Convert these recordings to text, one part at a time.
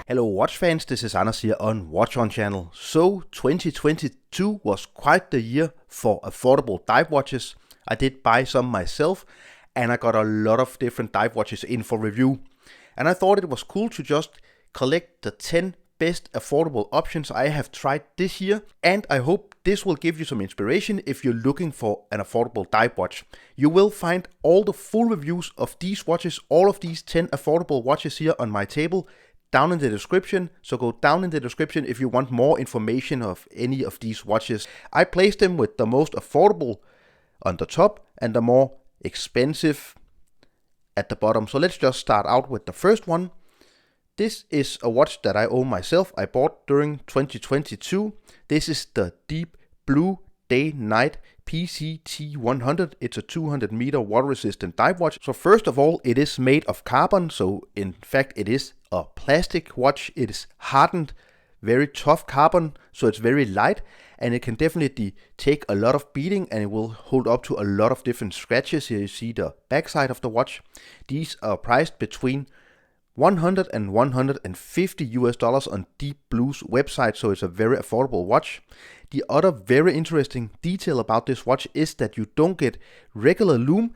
Hello watch fans, this is Anders here on Watch On channel. So 2022 was quite the year for affordable dive watches. I did buy some myself and I got a lot of different dive watches in for review. And I thought it was cool to just collect the 10 best affordable options I have tried this year, and I hope this will give you some inspiration if you're looking for an affordable dive watch. You will find all the full reviews of these watches, all of these 10 affordable watches here on my table down in the description, so go down in the description if you want more information of any of these watches. I placed them with the most affordable on the top and the more expensive at the bottom. So let's just start out with the first one. This is a watch that I own myself. I bought during 2022. This is the Deep Blue Daynight PCT 100. It's a 200 meter water resistant dive watch. So first of all, it is made of carbon. So in fact, it is a plastic watch. It is hardened, very tough carbon. So it's very light and it can definitely take a lot of beating and it will hold up to a lot of different scratches. Here you see the backside of the watch. These are priced between $100 and $150 on Deep Blue's website, so it's a very affordable watch. The other very interesting detail about this watch is that you don't get regular lume.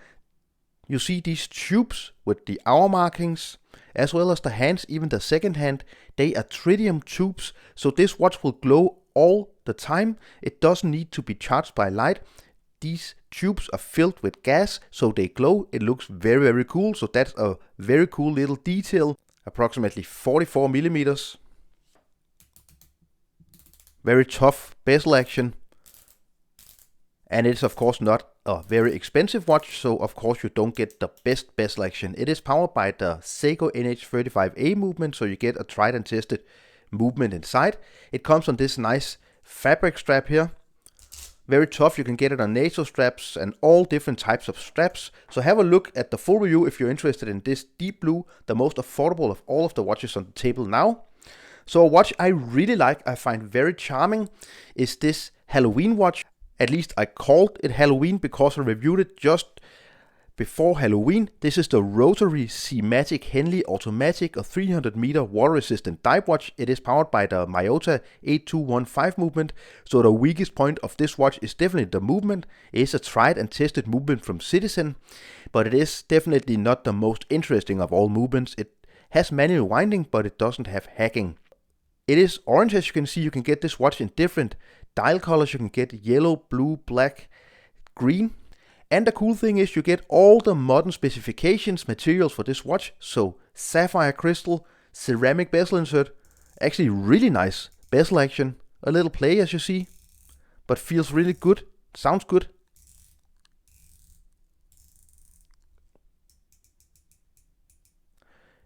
You see these tubes with the hour markings, as well as the hands, even the second hand, they are tritium tubes, so this watch will glow all the time. It doesn't need to be charged by light. These tubes are filled with gas, so they glow. It looks very, very cool. So that's a very cool little detail. Approximately 44 millimeters. Very tough bezel action. And it's of course not a very expensive watch, so of course you don't get the best bezel action. It is powered by the Seiko NH35A movement, so you get a tried and tested movement inside. It comes on this nice fabric strap here. Very tough, you can get it on NATO straps and all different types of straps. So have a look at the full review if you're interested in this Deep Blue, the most affordable of all of the watches on the table now. So a watch I really like, I find very charming, is this Halloween watch. At least I called it Halloween because I reviewed it just before Halloween. This is the Rotary Unimatic Henley automatic, a 300 meter water resistant dive watch. It is powered by the Miyota 8215 movement. So the weakest point of this watch is definitely the movement. It is a tried and tested movement from Citizen, but it is definitely not the most interesting of all movements. It has manual winding, but it doesn't have hacking. It is orange, as you can see. You can get this watch in different dial colors. You can get yellow, blue, black, green. And the cool thing is you get all the modern specifications, materials for this watch. So sapphire crystal, ceramic bezel insert, actually really nice bezel action. A little play as you see, but feels really good, sounds good.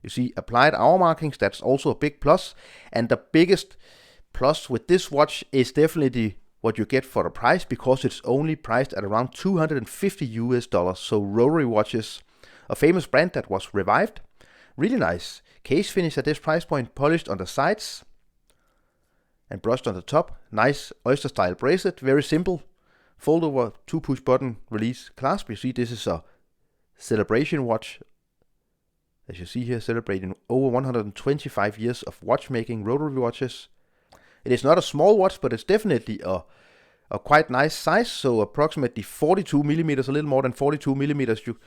You see applied hour markings, that's also a big plus. And the biggest plus with this watch is definitely what you get for the price, because it's only priced at around $250. So Rotary watches, a famous brand that was revived. Really nice case finish at this price point, polished on the sides and brushed on the top. Nice oyster style bracelet, very simple. Fold over 2 push button release clasp. You see this is a celebration watch. As you see here, celebrating over 125 years of watchmaking, Rotary watches. It is not a small watch, but it's definitely a quite nice size. So approximately 42 millimeters, a little more than 42 millimeters you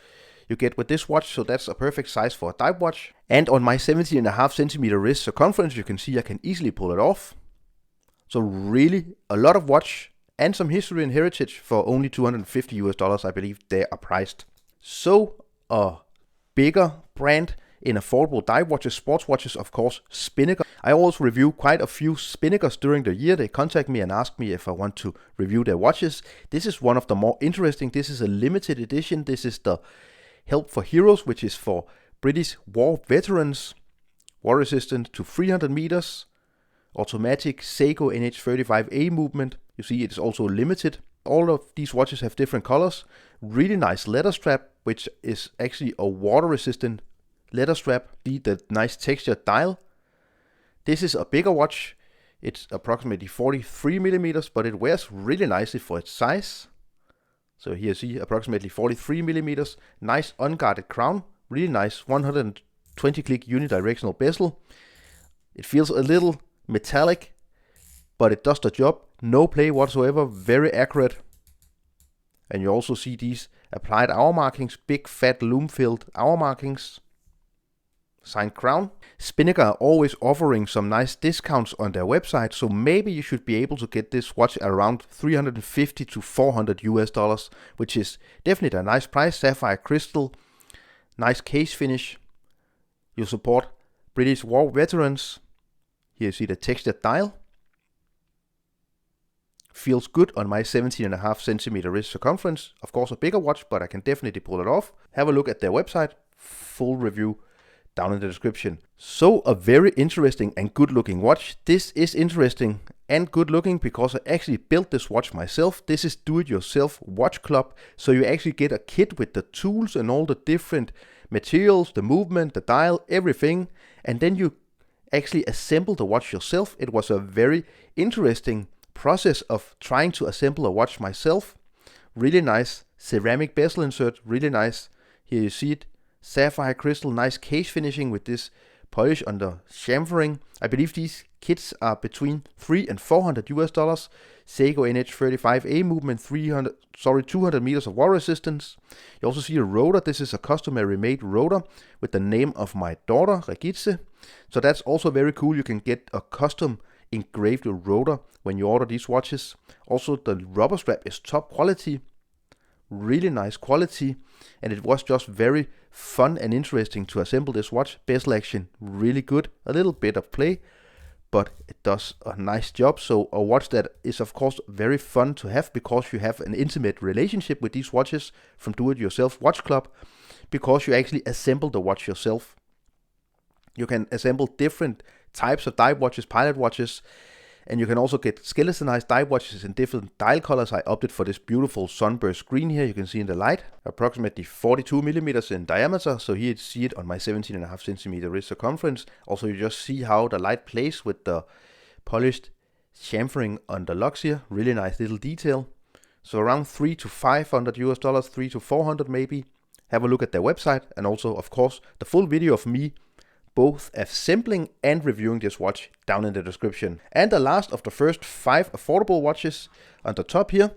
get with this watch. So that's a perfect size for a dive watch. And on my 17.5 centimeter wrist circumference, you can see I can easily pull it off. So really a lot of watch and some history and heritage for only $250, I believe they are priced. So a bigger brand in affordable dive watches, sports watches, of course, Spinnaker. I also review quite a few Spinnakers during the year. They contact me and ask me if I want to review their watches. This is one of the more interesting. This is a limited edition. This is the Help for Heroes, which is for British war veterans. War resistant to 300 meters. Automatic Seiko NH35A movement. You see it is also limited. All of these watches have different colors. Really nice leather strap, which is actually a water resistant leather strap. The nice textured dial. This is a bigger watch. It's approximately 43 millimeters, but it wears really nicely for its size. So here you see approximately 43 millimeters. Nice unguarded crown. Really nice 120 click unidirectional bezel. It feels a little metallic, but it does the job. No play whatsoever, very accurate. And you also see these applied hour markings, big fat loom filled hour markings. Signed crown. Spinnaker are always offering some nice discounts on their website, so maybe you should be able to get this watch at around $350 to $400, which is definitely a nice price. Sapphire crystal, nice case finish. You support British war veterans. Here you see the textured dial. Feels good on my 17.5 centimeter wrist circumference. Of course a bigger watch, but I can definitely pull it off. Have a look at their website. Full review down in the description. So a very interesting and good looking watch. This is interesting and good looking because I actually built this watch myself. This is do-it-yourself watch club. So you actually get a kit with the tools and all the different materials, the movement, the dial, everything. And then you actually assemble the watch yourself. It was a very interesting process of trying to assemble a watch myself. Really nice ceramic bezel insert, really nice. Here you see it. Sapphire crystal, nice case finishing with this polish on the chamfering. I believe these kits are between $300 and $400. Seiko NH35A movement, 200 meters of water resistance. You also see a rotor. This is a customary made rotor with the name of my daughter, Regitze. So that's also very cool. You can get a custom engraved rotor when you order these watches. Also the rubber strap is top quality. Really nice quality, and it was just very fun and interesting to assemble this watch. Bezel action really good, a little bit of play, but it does a nice job. So a watch that is of course very fun to have because you have an intimate relationship with these watches from Do-It-Yourself Watch Club, because you actually assemble the watch yourself. You can assemble different types of dive watches, pilot watches, and you can also get skeletonized dive watches in different dial colors. I opted for this beautiful sunburst green here, you can see in the light, approximately 42 millimeters in diameter. So here you see it on my 17.5 centimeter wrist circumference. Also you just see how the light plays with the polished chamfering on the lugs here. Really nice little detail. So around $300 to $500, $300 to $400 maybe. Have a look at their website, and also of course the full video of me both assembling and reviewing this watch down in the description. And the last of the first 5 affordable watches on the top here.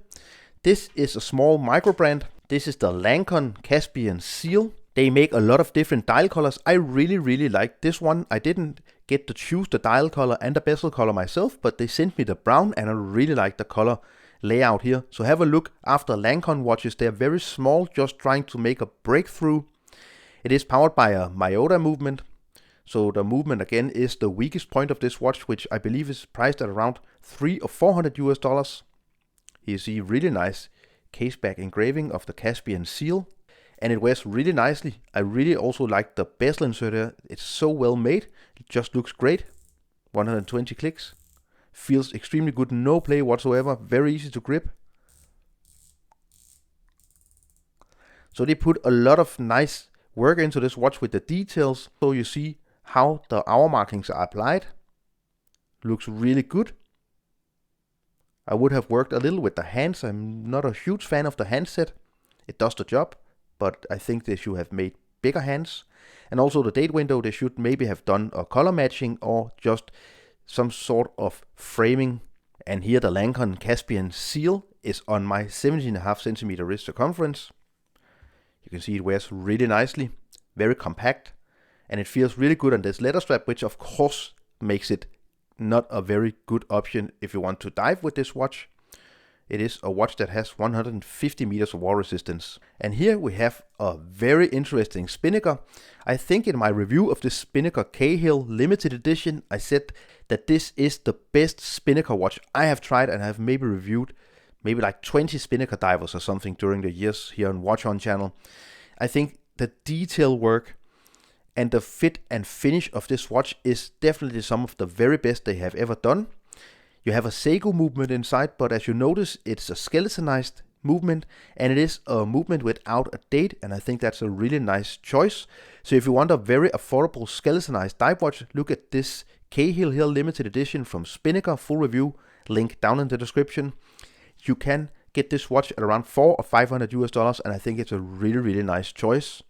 This is a small micro brand. This is the LANKON Caspian seal. They make a lot of different dial colors. I really like this one. I didn't get to choose the dial color and the bezel color myself, but they sent me the brown, and I really like the color layout here. So have a look after LANKON watches. They're very small, just trying to make a breakthrough. It is powered by a Miyota movement. So the movement again is the weakest point of this watch, which I believe is priced at around $300 or $400. Here you see really nice case back engraving of the Caspian seal, and it wears really nicely. I really also like the bezel insert here. It's so well made. It just looks great. 120 clicks. Feels extremely good. No play whatsoever. Very easy to grip. So they put a lot of nice work into this watch with the details. So you see how the hour markings are applied. Looks really good. I would have worked a little with the hands. I'm not a huge fan of the handset. It does the job, but I think they should have made bigger hands. And also the date window, they should maybe have done a color matching or just some sort of framing. And here the LANKON Caspian seal is on my 17.5 centimeter wrist circumference. You can see it wears really nicely, very compact. And it feels really good on this leather strap, which of course makes it not a very good option if you want to dive with this watch. It is a watch that has 150 meters of water resistance. And here we have a very interesting Spinnaker. I think in my review of the Spinnaker Cahill limited edition, I said that this is the best Spinnaker watch I have tried, and I have maybe reviewed maybe like 20 Spinnaker divers or something during the years here on Watch On channel. I think the detail work and the fit and finish of this watch is definitely some of the very best they have ever done. You have a Seiko movement inside, but as you notice, it's a skeletonized movement, and it is a movement without a date, and I think that's a really nice choice. So if you want a very affordable skeletonized dive watch, look at this Cahill here limited edition from Spinnaker. Full review, link down in the description. You can get this watch at around $400 or $500, and I think it's a really nice choice.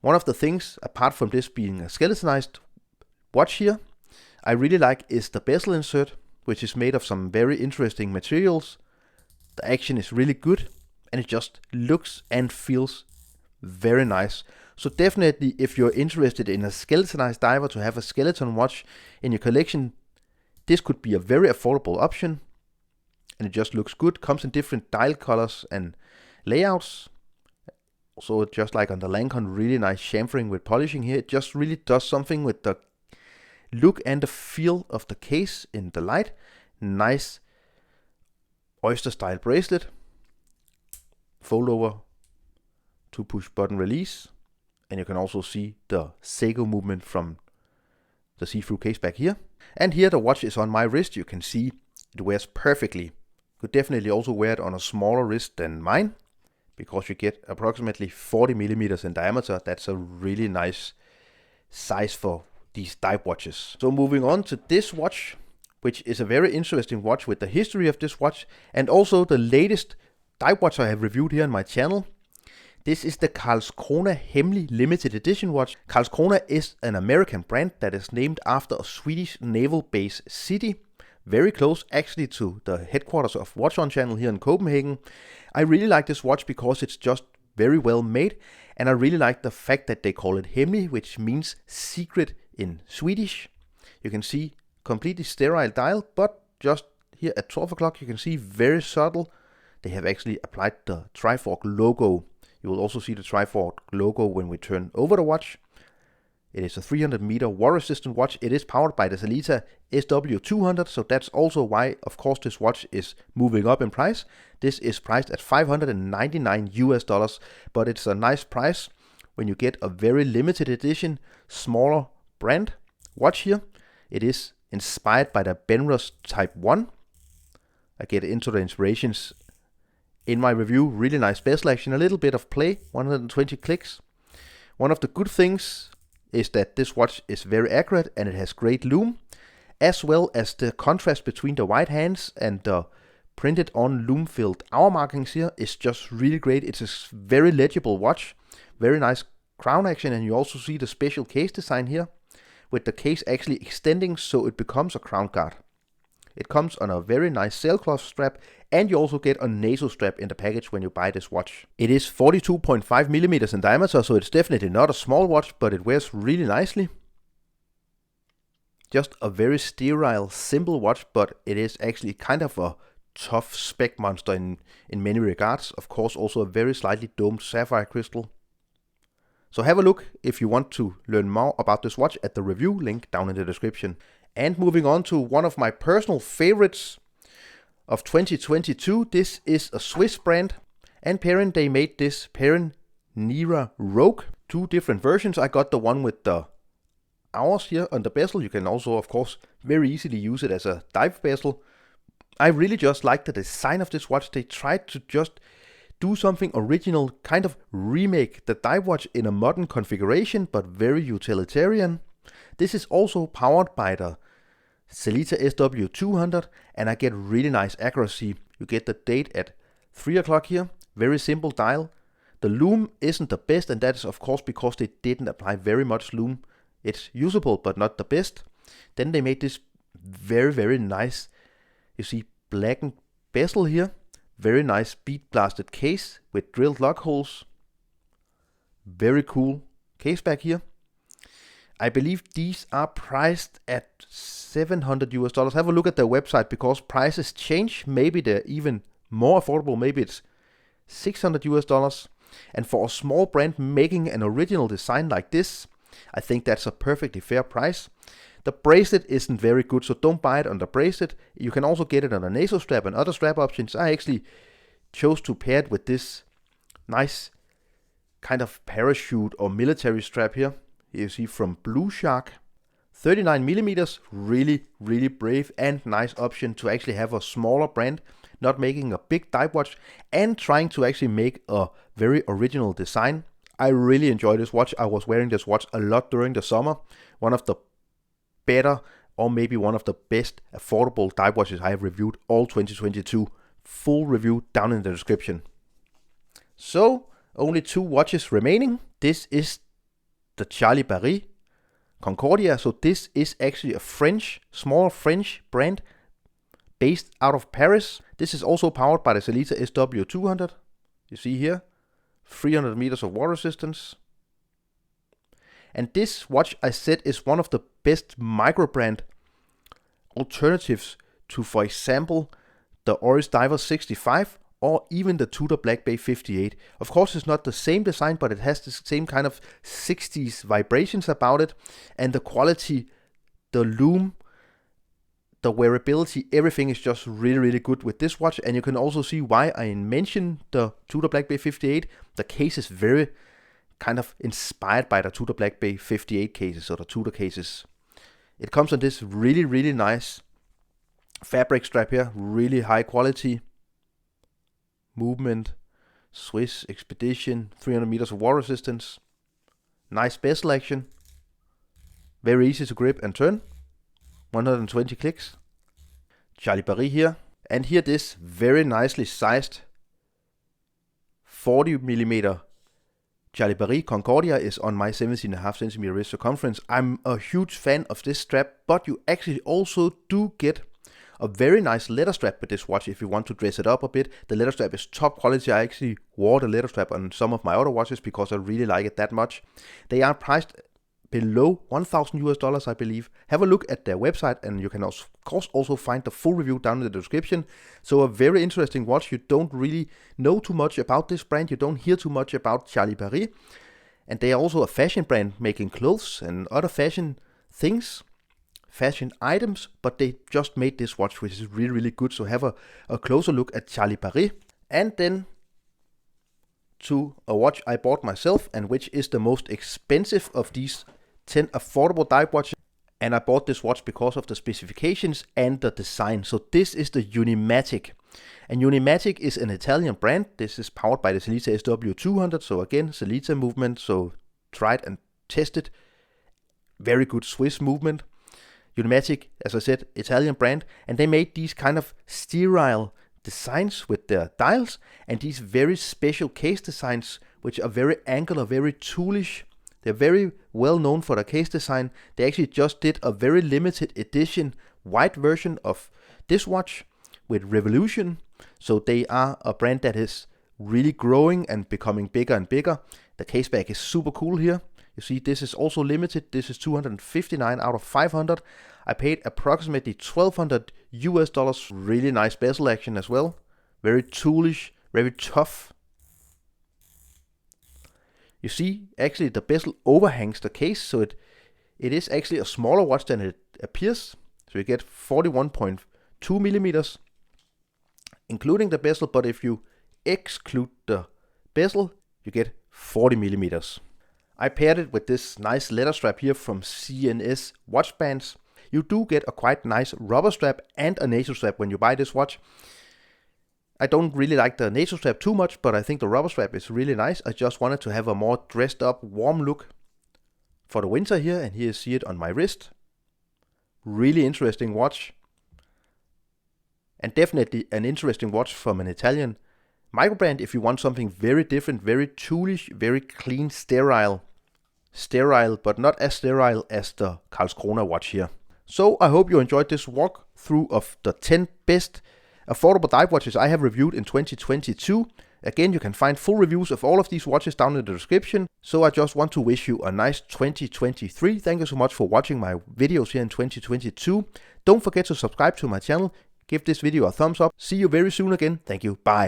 One of the things, apart from this being a skeletonized watch here I really like is the bezel insert, which is made of some very interesting materials. The action is really good and it just looks and feels very nice. So definitely if you're interested in a skeletonized diver to have a skeleton watch in your collection, this could be a very affordable option. And it just looks good, comes in different dial colors and layouts. So just like on the LANKON, really nice chamfering with polishing here. It just really does something with the look and the feel of the case in the light. Nice oyster style bracelet. Fold over to push button release. And you can also see the Seiko movement from the see-through case back here. And here the watch is on my wrist. You can see it wears perfectly. Could definitely also wear it on a smaller wrist than mine, because you get approximately 40 millimeters in diameter. That's a really nice size for these dive watches. So moving on to this watch, which is a very interesting watch with the history of this watch and also the latest dive watch I have reviewed here on my channel. This is the KARLSKRONA Henley limited edition watch. KARLSKRONA is an American brand that is named after a Swedish naval base city, very close actually to the headquarters of Watch On Channel here in Copenhagen. I really like this watch because it's just very well made, and I really like the fact that they call it Henley, which means secret in Swedish. You can see completely sterile dial, but just here at 12 o'clock you can see very subtle. They have actually applied the Trifork logo. You will also see the Trifork logo when we turn over the watch. It is a 300 meter water resistant watch. It is powered by the Sellita SW200, so that's also why, of course, this watch is moving up in price. This is priced at $599 US, but it's a nice price when you get a very limited edition, smaller brand watch here. It is inspired by the Benros Type 1. I get into the inspirations in my review. Really nice bezel action, a little bit of play, 120 clicks. One of the good things is that this watch is very accurate and it has great lume, as well as the contrast between the white hands and the printed on lume filled hour markings here is just really great. It's a very legible watch, very nice crown action, and you also see the special case design here with the case actually extending so it becomes a crown guard. It comes on a very nice sailcloth strap, and you also get a nasal strap in the package when you buy this watch. It is 42.5 millimeters in diameter, so it's definitely not a small watch, but it wears really nicely. Just a very sterile, simple watch, but it is actually kind of a tough spec monster in many regards. Of course, also a very slightly domed sapphire crystal. So have a look if you want to learn more about this watch at the review link down in the description. And moving on to one of my personal favorites of 2022. This is a Swiss brand, and PEREN, they made this PEREN Nera Rogue. Two different versions. I got the one with the hours here on the bezel. You can also, of course, very easily use it as a dive bezel. I really just like the design of this watch. They tried to just do something original, kind of remake the dive watch in a modern configuration, but very utilitarian. This is also powered by the Sellita SW200, and I get really nice accuracy. You get the date at 3 o'clock here, very simple dial. The lume isn't the best, and that is of course because they didn't apply very much lume. It's usable, but not the best. Then they made this very nice, you see, blackened bezel here. Very nice bead blasted case with drilled lock holes. Very cool case back here. I believe these are priced at $700 US. Have a look at their website because prices change. Maybe they're even more affordable. Maybe it's $600 US. And for a small brand making an original design like this, I think that's a perfectly fair price. The bracelet isn't very good, so don't buy it on the bracelet. You can also get it on a nasal strap and other strap options. I actually chose to pair it with this nice kind of parachute or military strap here. You see from Blue Shark. 39 millimeters, really brave and nice option to actually have a smaller brand, not making a big dive watch and trying to actually make a very original design. I really enjoy this watch. I was wearing this watch a lot during the summer. One of the better, or maybe one of the best affordable dive watches I have reviewed all 2022. Full review down in the description. So, only two watches remaining. This is the Charlie Barry Concordia. So this is actually a small French brand based out of Paris. This is also powered by the Sellita SW200. You see here, 300 meters of water resistance. And this watch, I said, is one of the best micro brand alternatives to, for example, the Oris Diver 65 or even the Tudor Black Bay 58. Of course, it's not the same design, but it has the same kind of 60s vibrations about it. And the quality, the lume, the wearability, everything is just really, really good with this watch. And you can also see why I mentioned the Tudor Black Bay 58. The case is very kind of inspired by the Tudor Black Bay 58 cases or the Tudor cases. It comes on this really, really nice fabric strap here, really high quality. Movement, Swiss Expedition, 300 meters of water resistance. Nice bezel action. Very easy to grip and turn. 120 clicks. Charlie Paris here. And here this very nicely sized 40mm Charlie Paris Concordia is on my 17.5 centimeter wrist circumference. I'm a huge fan of this strap, but you actually also do get a very nice leather strap with this watch if you want to dress it up a bit. The leather strap is top quality. I actually wore the leather strap on some of my other watches because I really like it that much. They are priced below $1,000 I believe. Have a look at their website and you can of course also find the full review down in the description. So a very interesting watch. You don't really know too much about this brand. You don't hear too much about Charlie Paris. And they are also a fashion brand making clothes and other fashion things. Fashion items, but they just made this watch, which is really, really good. So have a closer look at Charlie Paris. And then to a watch I bought myself, and which is the most expensive of these 10 affordable dive watches. And I bought this watch because of the specifications and the design. So this is the Unimatic. And Unimatic is an Italian brand. This is powered by the Sellita SW200. So again, Sellita movement. So tried and tested. Very good Swiss movement. Unimatic, as I said, Italian brand, and they made these kind of sterile designs with their dials and these very special case designs, which are very angular, very toolish. They're very well known for their case design. They actually just did a very limited edition white version of this watch with Revolution. So they are a brand that is really growing and becoming bigger and bigger. The case back is super cool here. You see, this is also limited. This is 259 out of 500. I paid approximately $1,200. Really nice bezel action as well. Very toolish, very tough. You see, actually the bezel overhangs the case, so it is actually a smaller watch than it appears. So you get 41.2 millimeters, including the bezel. But if you exclude the bezel, you get 40 millimeters. I paired it with this nice leather strap here from C&S Watch Bands. You do get a quite nice rubber strap and a NATO strap when you buy this watch. I don't really like the NATO strap too much, but I think the rubber strap is really nice. I just wanted to have a more dressed up, warm look for the winter here, and here you see it on my wrist. Really interesting watch. And definitely an interesting watch from an Italian microbrand if you want something very different, very toolish, very clean, sterile. Sterile, but not as sterile as the KARLSKRONA watch here. So I hope you enjoyed this walkthrough of the 10 best affordable dive watches I have reviewed in 2022. Again, you can find full reviews of all of these watches down in the description. So I just want to wish you a nice 2023. Thank you so much for watching my videos here in 2022. Don't forget to subscribe to my channel. Give this video a thumbs up. See you very soon again. Thank you. Bye.